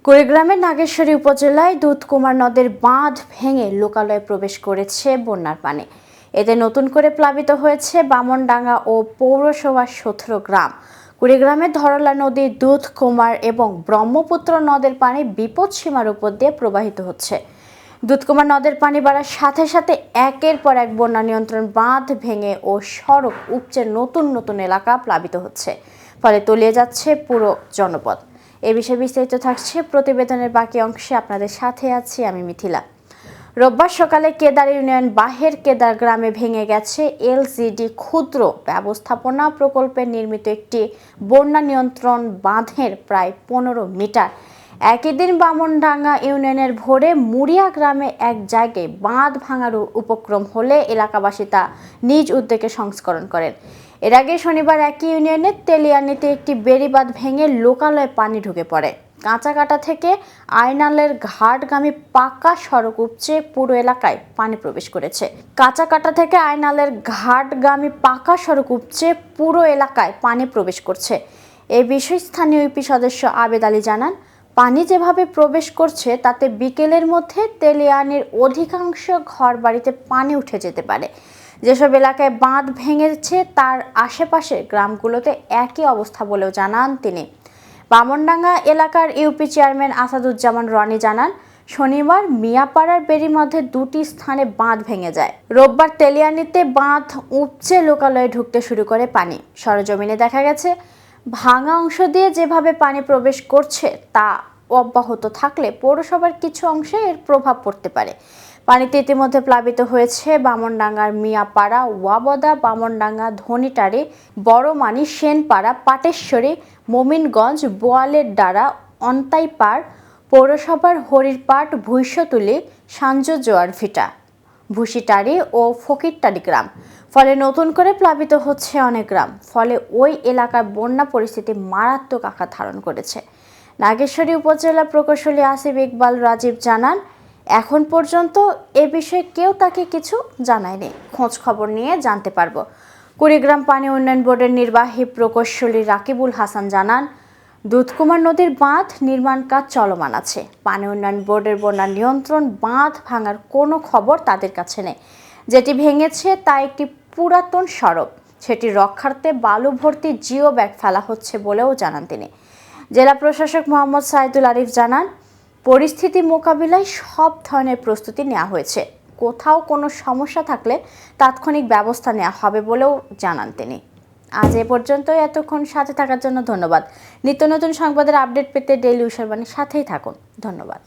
কুড়িগ্রামের নাগেশ্বরী উপজেলায় দুধকুমার নদের বাঁধ ভেঙে লোকালয়ে প্রবেশ করেছে বন্যার পানি। এতে নতুন করে প্লাবিত হয়েছে বামনডাঙ্গা ও পৌরসভার ১৭ গ্রাম। কুড়িগ্রামের ধরলা নদী, দুধকুমার এবং ব্রহ্মপুত্র নদের পানি বিপদসীমার উপর দিয়ে প্রবাহিত হচ্ছে। দুধকুমার নদের পানি বাড়ার সাথে সাথে একের পর এক বন্যা নিয়ন্ত্রণ বাঁধ ভেঙে ও সড়ক উপচে নতুন নতুন এলাকা প্লাবিত হচ্ছে, ফলে তলিয়ে যাচ্ছে পুরো জনপদ। এ বিষয়ে বিস্তারিত থাকছে প্রতিবেদনের বাকি অংশে। আপনাদের সাথে আছি আমি মিথিলা। রোববার সকালে কেদার ইউনিয়ন বাহের কেদার গ্রামে ভেঙে গেছে এলজিডি ক্ষুদ্র ব্যবস্থাপনা প্রকল্পে নির্মিত একটি বন্যা নিয়ন্ত্রণ বাঁধের প্রায় ১৫ মিটার। একই দিন বামনডাঙ্গা ইউনিয়নের ভোরে মুড়িয়া গ্রামে এক জায়গায় বাঁধ ভাঙার উপক্রম হলে এলাকাবাসী তা নিজ উদ্যোগে সংস্করণ করেন। এর আগে শনিবার একই ইউনিয়নের তেলিয়ানিতে একটি বেড়িবাঁধ ভেঙে লোকালয়ে পানি ঢুকে পড়ে। কাঁচাকাটা থেকে আয়নালের ঘাটগামী পাকা সড়ক উপচে পুরো এলাকায় পানি প্রবেশ করেছে। কাঁচাকাটা থেকে আয়নালের ঘাটগামী পাকা সড়ক উপচে পুরো এলাকায় পানি প্রবেশ করছে। এই বিষয়ে স্থানীয় ইউপি সদস্য আবেদ আলী জানান, পানি যেভাবে প্রবেশ করছে তাতে বিকেলের মধ্যে তেলিয়ানির অধিকাংশ ঘরবাড়িতে পানি উঠে যেতে পারে। যেসব এলাকায় বাঁধ ভেঙেছে তার আশেপাশের গ্রামগুলোতে একই অবস্থা বলেও জানান তিনি। বামনডাঙ্গা এলাকার ইউপি চেয়ারম্যান আসাদুজ্জামান রনি জানান, শনিবার মিয়াপাড়ার বেড়ির মধ্যে দুটি স্থানে বাঁধ ভেঙে যায়। রোববার তেলিয়ানিতে বাঁধ উপচে লোকালয়ে ঢুকতে শুরু করে পানি। সরেজমিনে দেখা গেছে, ভাঙা অংশ দিয়ে যেভাবে পানি প্রবেশ করছে তা অব্যাহত থাকলে পৌরসভার কিছু অংশে এর প্রভাব পড়তে পারে। পানিতে ইতিমধ্যে প্লাবিত হয়েছে বামনডাঙ্গার মিয়াপাড়া, ওয়াবদা, বামনডাঙ্গা, ধনিটারি, বড়মানি, সেনপাড়া, পাটেশ্বরী, মোমিনগঞ্জ, বোয়ালের ডাড়া, অন্তাইপাড়, পৌরসভার হরিরপাট, ভুইশতুলি, সাঞ্জজোয়ারভিটা, ভুসিটারি ও ফকিরটারি গ্রাম। ফলে নতুন করে প্লাবিত হচ্ছে অনেক গ্রাম। ফলে ওই এলাকার বন্যা পরিস্থিতি মারাত্মক আকার ধারণ করেছে। নাগেশ্বরী উপজেলা প্রকৌশলী আসিফ ইকবাল রাজীব জানান, এখন পর্যন্ত এ বিষয়ে কেউ তাকে কিছু জানায়নি। খোঁজ খবর নিয়ে জানতে পারবো। কুড়িগ্রাম পানি উন্নয়ন বোর্ডের নির্বাহী প্রকৌশলী রাকিবুল হাসান জানান, দুধকুমার নদীর বাঁধ নির্মাণ কাজ চলমান আছে। পানি উন্নয়ন বোর্ডের বন্যা নিয়ন্ত্রণ বাঁধ ভাঙার কোনো খবর তাদের কাছে নেই। যেটি ভেঙেছে তা একটি পুরাতন সড়ক। সেটি রক্ষার্থে বালু ভর্তি জিও ব্যাগ ফেলা হচ্ছে বলেও জানান তিনি। জেলা প্রশাসক মোহাম্মদ সাইদুল আরিফ জানান, পরিস্থিতি মোকাবিলায় সব ধরনের প্রস্তুতি নেওয়া হয়েছে। কোথাও কোনো সমস্যা থাকলে তাৎক্ষণিক ব্যবস্থা নেওয়া হবে বলেও জানান তিনি। আজ এ পর্যন্তই। এতক্ষণ সাথে থাকার জন্য ধন্যবাদ। নিত্য নতুন সংবাদের আপডেট পেতে ডেইলি উষারবাণীর সাথেই থাকুন। ধন্যবাদ।